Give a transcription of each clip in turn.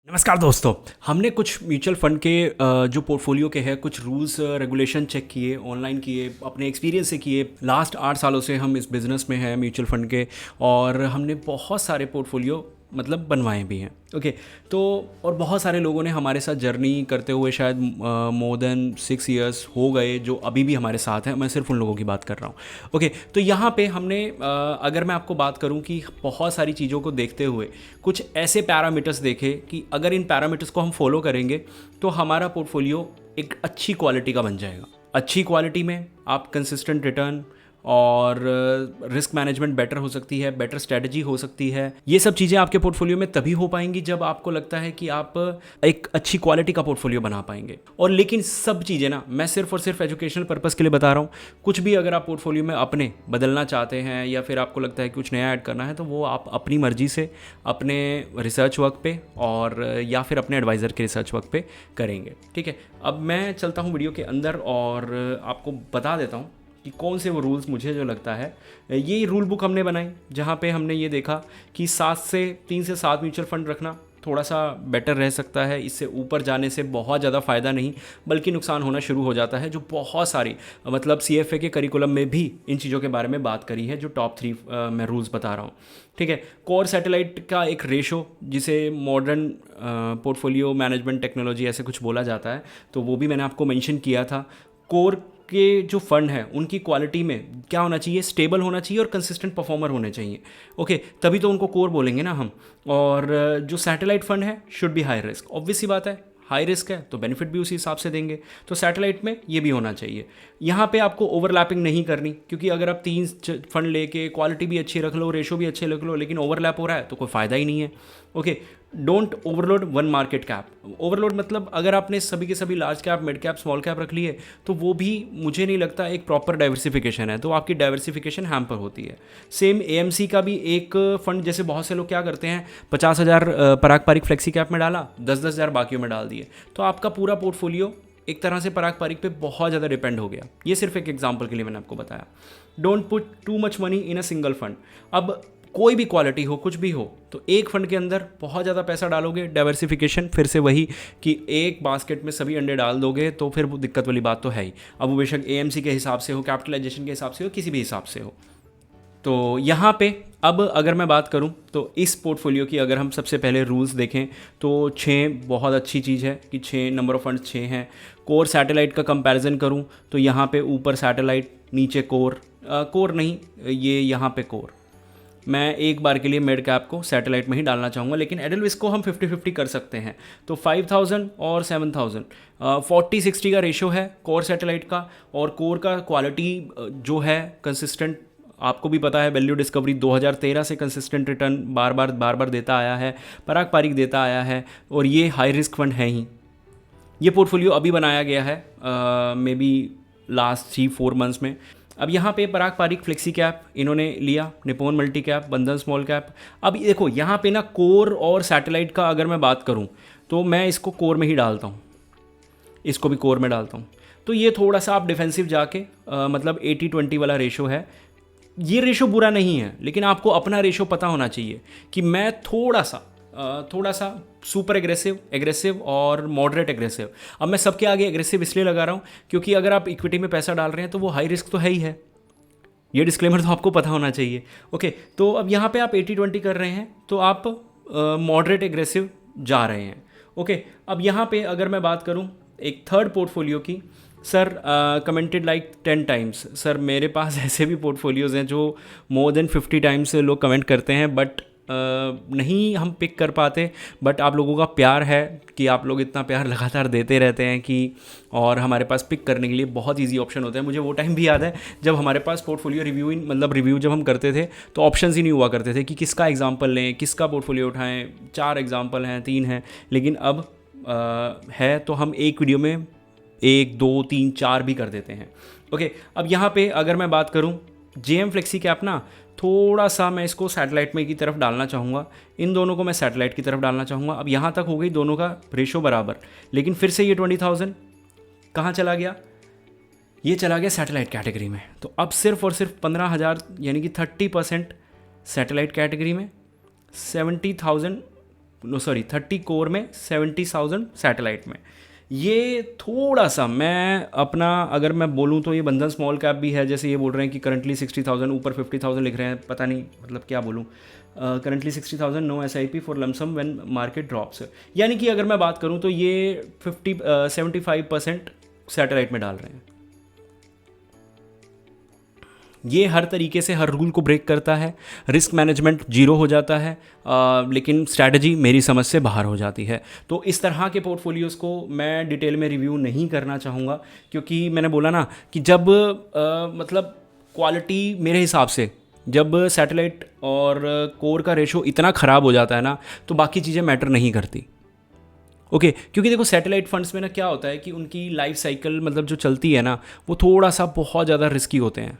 नमस्कार दोस्तों। हमने कुछ म्यूचुअल फंड के जो पोर्टफोलियो के हैं कुछ रूल्स रेगुलेशन चेक किए, ऑनलाइन किए, अपने एक्सपीरियंस से किए। लास्ट 8 सालों से हम इस बिज़नेस में हैं म्यूचुअल फंड के, और हमने बहुत सारे पोर्टफोलियो मतलब बनवाए भी हैं। ओके, तो और बहुत सारे लोगों ने हमारे साथ जर्नी करते हुए शायद मोर देन 6 इयर्स हो गए जो अभी भी हमारे साथ हैं। मैं सिर्फ उन लोगों की बात कर रहा हूँ। ओके, तो यहाँ पे हमने अगर मैं आपको बात करूँ कि बहुत सारी चीज़ों को देखते हुए कुछ ऐसे पैरामीटर्स देखे कि अगर इन पैरामीटर्स को हम फॉलो करेंगे तो हमारा पोर्टफोलियो एक अच्छी क्वालिटी का बन जाएगा। अच्छी क्वालिटी में आप कंसिस्टेंट रिटर्न और रिस्क मैनेजमेंट बेटर हो सकती है, बेटर स्ट्रेटजी हो सकती है। ये सब चीज़ें आपके पोर्टफोलियो में तभी हो पाएंगी जब आपको लगता है कि आप एक अच्छी क्वालिटी का पोर्टफोलियो बना पाएंगे। और लेकिन सब चीज़ें ना, मैं सिर्फ और सिर्फ एजुकेशनल पर्पज़ के लिए बता रहा हूँ। कुछ भी अगर आप पोर्टफोलियो में अपने बदलना चाहते हैं या फिर आपको लगता है कि कुछ नया ऐड करना है, तो वो आप अपनी मर्जी से अपने रिसर्च वर्क पे और या फिर अपने एडवाइज़र के रिसर्च वर्क पे करेंगे। ठीक है, अब मैं चलता हूँ वीडियो के अंदर और आपको बता देता हूँ कि कौन से वो रूल्स मुझे जो लगता है। ये रूल बुक हमने बनाई जहाँ पे हमने ये देखा कि 3 से 7 म्यूचुअल फंड रखना थोड़ा सा बेटर रह सकता है। इससे ऊपर जाने से बहुत ज़्यादा फ़ायदा नहीं बल्कि नुकसान होना शुरू हो जाता है, जो बहुत सारी मतलब CFA के करिकुलम में भी इन चीज़ों के बारे में बात करी है, जो टॉप 3 मैं रूल्स बता रहा हूँ। ठीक है, कोर सैटेलाइट का एक रेशो जिसे मॉडर्न पोर्टफोलियो मैनेजमेंट टेक्नोलॉजी ऐसे कुछ बोला जाता है, तो वो भी मैंने आपको मेंशन किया था। कोर के जो फंड है उनकी क्वालिटी में क्या होना चाहिए, स्टेबल होना चाहिए और कंसिस्टेंट परफॉर्मर होने चाहिए। ओके, तभी तो उनको कोर बोलेंगे ना हम। और जो सैटेलाइट फंड है should be high risk. Obvious सी बात है, हाई रिस्क है तो बेनिफिट भी उसी हिसाब से देंगे, तो सैटेलाइट में ये भी होना चाहिए। यहाँ पे आपको ओवरलैपिंग नहीं करनी, क्योंकि अगर आप 3 फंड लेके क्वालिटी भी अच्छी रख लो, रेशो भी अच्छे रख लो, लेकिन ओवरलैप हो रहा है तो कोई फ़ायदा ही नहीं है। Okay, don't overload one market cap. Overload मतलब अगर आपने सभी के सभी large cap, mid cap, small cap रख लिए तो वो भी मुझे नहीं लगता एक प्रॉपर डाइवर्सिफिकेशन है, तो आपकी डाइवर्सिफिकेशन हैम्पर होती है। सेम AMC का भी एक फंड, जैसे बहुत से लोग क्या करते हैं, 50,000 पराग पारिक फ्लेक्सी कैप में डाला, 10,000 बाकियों में डाल दिए, तो आपका पूरा पोर्टफोलियो एक तरह से पराग पारिक पे बहुत ज़्यादा डिपेंड हो गया। ये सिर्फ एक एग्जांपल के लिए मैंने आपको बताया। Don't put too much money in a single fund. अब कोई भी क्वालिटी हो, कुछ भी हो, तो एक फंड के अंदर बहुत ज़्यादा पैसा डालोगे, डाइवर्सिफिकेशन फिर से वही कि एक बास्केट में सभी अंडे डाल दोगे तो फिर वो दिक्कत वाली बात तो है ही। अब वो बेशक AMC के हिसाब से हो, कैपिटलाइजेशन के हिसाब से हो, किसी भी हिसाब से हो। तो यहाँ पे अब अगर मैं बात करूँ तो इस पोर्टफोलियो की अगर हम सबसे पहले रूल्स देखें तो 6 बहुत अच्छी चीज़ है कि 6 नंबर ऑफ फंड 6 हैं। कोर सैटेलाइट का कंपैरिजन करूँ तो यहाँ पे ऊपर सैटेलाइट, नीचे कोर, कोर नहीं, ये यहाँ पे कोर। मैं एक बार के लिए मिड कैप को सैटेलाइट में ही डालना चाहूँगा, लेकिन एडलविस को हम 50-50 कर सकते हैं। तो 5,000 और 7,000 40-60 का रेशो है कोर सैटेलाइट का। और कोर का क्वालिटी जो है कंसिस्टेंट, आपको भी पता है वैल्यू डिस्कवरी 2013 से कंसिस्टेंट रिटर्न बार बार देता आया है, पराग पारिक देता आया है, और ये हाई रिस्क फंड है ही। ये पोर्टफोलियो अभी बनाया गया है मे बी लास्ट 3-4 मंथ्स में। अब यहाँ पे पराग पारिक फ्लेक्सी कैप इन्होंने लिया, निप्पॉन मल्टी कैप, बंधन स्मॉल कैप। अब देखो यहाँ पे ना कोर और सैटेलाइट का अगर मैं बात करूँ तो मैं इसको कोर में ही डालता हूँ, इसको भी कोर में डालता हूँ। तो ये थोड़ा सा आप डिफेंसिव जाके मतलब 80-20 वाला रेशो है। ये रेशो बुरा नहीं है, लेकिन आपको अपना रेशो पता होना चाहिए कि मैं थोड़ा सा सुपर एग्रेसिव और मॉडरेट एग्रेसिव। अब मैं सबके आगे एग्रेसिव इसलिए लगा रहा हूँ क्योंकि अगर आप इक्विटी में पैसा डाल रहे हैं तो वो हाई रिस्क तो है ही है। ये डिस्क्लेमर तो आपको पता होना चाहिए। ओके, तो अब यहाँ पे आप 80-20 कर रहे हैं तो आप मॉडरेट एग्रेसिव जा रहे हैं। ओके, अब यहाँ पे अगर मैं बात करूँ एक थर्ड पोर्टफोलियो की, sir commented like 10 times. Sir मेरे पास ऐसे भी पोर्टफोलियोज़ हैं जो मोर देन 50 टाइम्स लोग कमेंट करते हैं, बट नहीं हम पिक कर पाते। बट आप लोगों का प्यार है कि आप लोग इतना प्यार लगातार देते रहते हैं कि, और हमारे पास पिक करने के लिए बहुत इजी ऑप्शन होते हैं। मुझे वो टाइम भी याद है जब हमारे पास पोर्टफोलियो रिव्यू जब हम करते थे तो ऑप्शंस ही नहीं हुआ करते थे कि किसका एग्जांपल लें, किसका पोर्टफोलियो उठाएं। 4 एग्जांपल हैं, 3 हैं, लेकिन अब है तो हम एक वीडियो में 1, 2, 3, 4 भी कर देते हैं। ओके, अब यहाँ पे अगर मैं बात करूँ JM फ्लेक्सी कैप ना, थोड़ा सा मैं इसको सैटेलाइट में की तरफ डालना चाहूँगा। इन दोनों को मैं सैटेलाइट की तरफ डालना चाहूँगा। अब यहाँ तक हो गई दोनों का रेशो बराबर, लेकिन फिर से ये 20,000 कहाँ चला गया, ये चला गया सैटेलाइट कैटेगरी में। तो अब सिर्फ और सिर्फ 15,000 यानी कि 30% सैटेलाइट कैटेगरी में, 70,000 नो सॉरी 30 कोर में 70,000 सैटेलाइट में। ये थोड़ा सा मैं अपना अगर मैं बोलूँ तो ये बंधन स्मॉल कैप भी है, जैसे ये बोल रहे हैं कि करंटली 60,000 ऊपर 50,000 लिख रहे हैं, पता नहीं मतलब क्या बोलूँ। Currently 60,000 no SIP for lump sum when market drops, यानी कि अगर मैं बात करूँ तो ये 75% सैटेलाइट में डाल रहे हैं। ये हर तरीके से हर रूल को ब्रेक करता है, रिस्क मैनेजमेंट जीरो हो जाता है, लेकिन स्ट्रैटेजी मेरी समझ से बाहर हो जाती है। तो इस तरह के पोर्टफोलियोज़ को मैं डिटेल में रिव्यू नहीं करना चाहूँगा, क्योंकि मैंने बोला ना कि जब मतलब क्वालिटी मेरे हिसाब से जब सैटेलाइट और कोर का रेशो इतना ख़राब हो जाता है ना, तो बाकी चीज़ें मैटर नहीं करती। ओके क्योंकि देखो सैटेलाइट फंड्स में ना क्या होता है कि उनकी लाइफ साइकिल मतलब जो चलती है ना, वो थोड़ा सा बहुत ज़्यादा रिस्की होते हैं,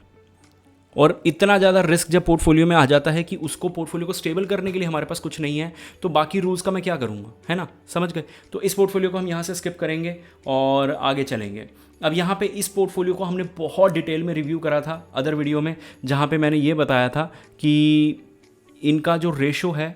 और इतना ज़्यादा रिस्क जब पोर्टफोलियो में आ जाता है कि उसको पोर्टफोलियो को स्टेबल करने के लिए हमारे पास कुछ नहीं है, तो बाकी रूल्स का मैं क्या करूँगा, है ना, समझ गए। तो इस पोर्टफोलियो को हम यहाँ से स्किप करेंगे और आगे चलेंगे। अब यहाँ पे इस पोर्टफोलियो को हमने बहुत डिटेल में रिव्यू करा था अदर वीडियो में, जहाँ पे मैंने ये बताया था कि इनका जो रेशो है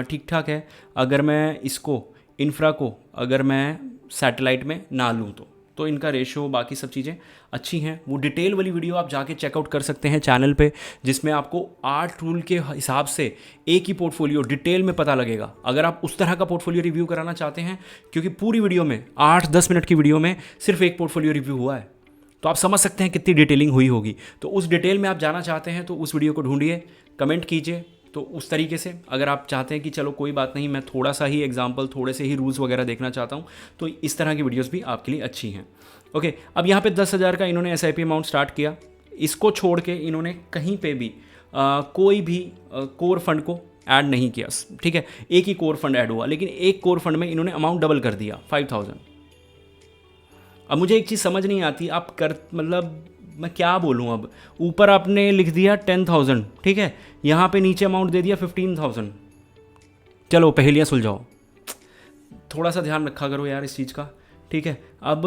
ठीक ठाक है। अगर मैं इसको इंफ्रा को अगर मैं सैटेलाइट में ना लूँ तो इनका रेशो बाकी सब चीज़ें अच्छी हैं। वो डिटेल वाली वीडियो आप जाके चेकआउट कर सकते हैं चैनल पे, जिसमें आपको 8 रूल के हिसाब से एक ही पोर्टफोलियो डिटेल में पता लगेगा। अगर आप उस तरह का पोर्टफोलियो रिव्यू कराना चाहते हैं, क्योंकि पूरी वीडियो में 8-10 मिनट की वीडियो में सिर्फ एक पोर्टफोलियो रिव्यू हुआ है, तो आप समझ सकते हैं कितनी डिटेलिंग हुई होगी। तो उस डिटेल में आप जाना चाहते हैं तो उस वीडियो को ढूंढिए, कमेंट कीजिए। तो उस तरीके से अगर आप चाहते हैं कि चलो कोई बात नहीं, मैं थोड़ा सा ही एग्जांपल, थोड़े से ही रूल्स वगैरह देखना चाहता हूँ, तो इस तरह की वीडियोस भी आपके लिए अच्छी हैं। ओके अब यहाँ पे 10,000 का इन्होंने SIP अमाउंट स्टार्ट किया। इसको छोड़ के इन्होंने कहीं पे भी कोई भी कोर फंड को ऐड नहीं किया, ठीक है। एक ही कोर फंड ऐड हुआ, लेकिन एक कोर फंड में इन्होंने अमाउंट डबल कर दिया 5,000। अब मुझे एक चीज़ समझ नहीं आती, आप कर मतलब मैं क्या बोलूँ, अब ऊपर आपने लिख दिया 10,000, ठीक है, यहाँ पे नीचे अमाउंट दे दिया 15,000। चलो पहेलियाँ सुलझाओ, थोड़ा सा ध्यान रखा करो यार इस चीज़ का, ठीक है। अब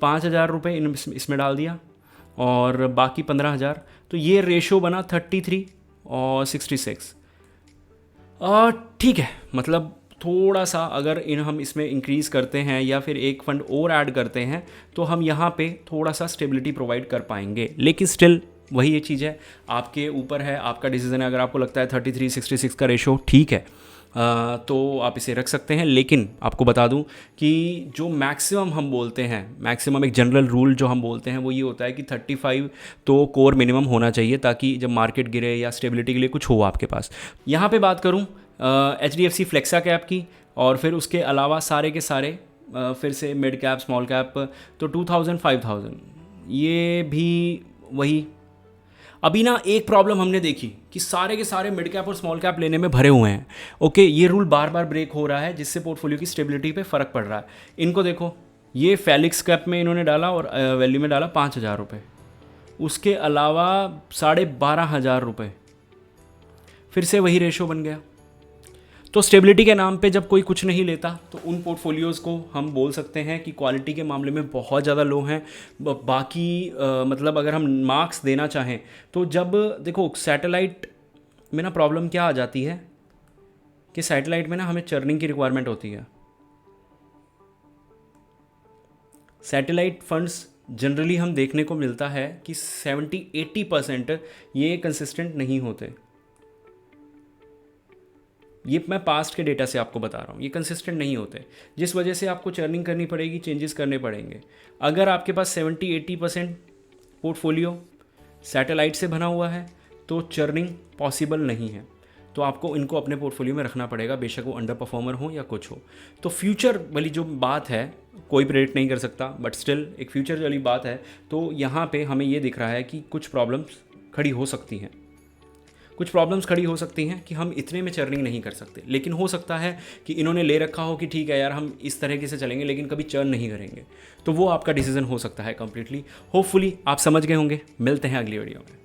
5,000 रुपये इसमें डाल दिया और बाकी 15,000, तो ये रेशो बना 33 और 66। ठीक है, मतलब थोड़ा सा अगर हम इसमें इंक्रीज़ करते हैं या फिर एक फ़ंड और ऐड करते हैं, तो हम यहाँ पे थोड़ा सा स्टेबिलिटी प्रोवाइड कर पाएंगे। लेकिन स्टिल वही ये चीज़ है, आपके ऊपर है, आपका डिसीजन है। अगर आपको लगता है 33-66 का रेशो ठीक है, तो आप इसे रख सकते हैं। लेकिन आपको बता दूं कि जो मैक्सिमम हम बोलते हैं, मैक्सिमम एक जनरल रूल जो हम बोलते हैं वो ये होता है कि 35 तो कोर मिनिमम होना चाहिए, ताकि जब मार्केट गिरे या स्टेबिलिटी के लिए कुछ हो आपके पास। यहाँ पे बात करूँ HDFC फ्लेक्सा कैप की, और फिर उसके अलावा सारे के सारे फिर से मिड कैप स्मॉल कैप, तो 2,000-5,000 ये भी वही। अभी ना एक प्रॉब्लम हमने देखी कि सारे के सारे मिड कैप और स्मॉल कैप लेने में भरे हुए हैं। ओके ये रूल बार बार ब्रेक हो रहा है, जिससे पोर्टफोलियो की स्टेबिलिटी पे फ़र्क पड़ रहा है। इनको देखो, ये फेलिक्स कैप में इन्होंने डाला और वैल्यू में डाला 5,000 रुपये, उसके अलावा 12,500 रुपये, फिर से वही रेशो बन गया। तो स्टेबिलिटी के नाम पे जब कोई कुछ नहीं लेता, तो उन पोर्टफोलियोज़ को हम बोल सकते हैं कि क्वालिटी के मामले में बहुत ज़्यादा लो हैं। बाकी मतलब अगर हम मार्क्स देना चाहें तो जब देखो सैटेलाइट में ना प्रॉब्लम क्या आ जाती है कि सैटेलाइट में ना हमें चर्निंग की रिक्वायरमेंट होती है। सैटेलाइट फंड्स जनरली हम देखने को मिलता है कि 70-80% ये कंसिस्टेंट नहीं होते। ये मैं पास्ट के डेटा से आपको बता रहा हूँ, ये कंसिस्टेंट नहीं होते, जिस वजह से आपको चर्निंग करनी पड़ेगी, चेंजेस करने पड़ेंगे। अगर आपके पास 70-80% पोर्टफोलियो सैटेलाइट से बना हुआ है तो चर्निंग पॉसिबल नहीं है, तो आपको इनको अपने पोर्टफोलियो में रखना पड़ेगा, बेशक वो अंडर परफॉर्मर हो या कुछ हो। तो फ्यूचर वाली जो बात है कोई प्रेडिक्ट नहीं कर सकता, बट स्टिल एक फ्यूचर वाली बात है। तो यहाँ पे हमें ये दिख रहा है कि कुछ प्रॉब्लम्स खड़ी हो सकती हैं, कुछ प्रॉब्लम्स खड़ी हो सकती हैं कि हम इतने में चर्निंग नहीं कर सकते। लेकिन हो सकता है कि इन्होंने ले रखा हो कि ठीक है यार हम इस तरीके से चलेंगे लेकिन कभी चर्न नहीं करेंगे, तो वो आपका डिसीजन हो सकता है कम्प्लीटली। होपफुली आप समझ गए होंगे। मिलते हैं अगली वीडियो में।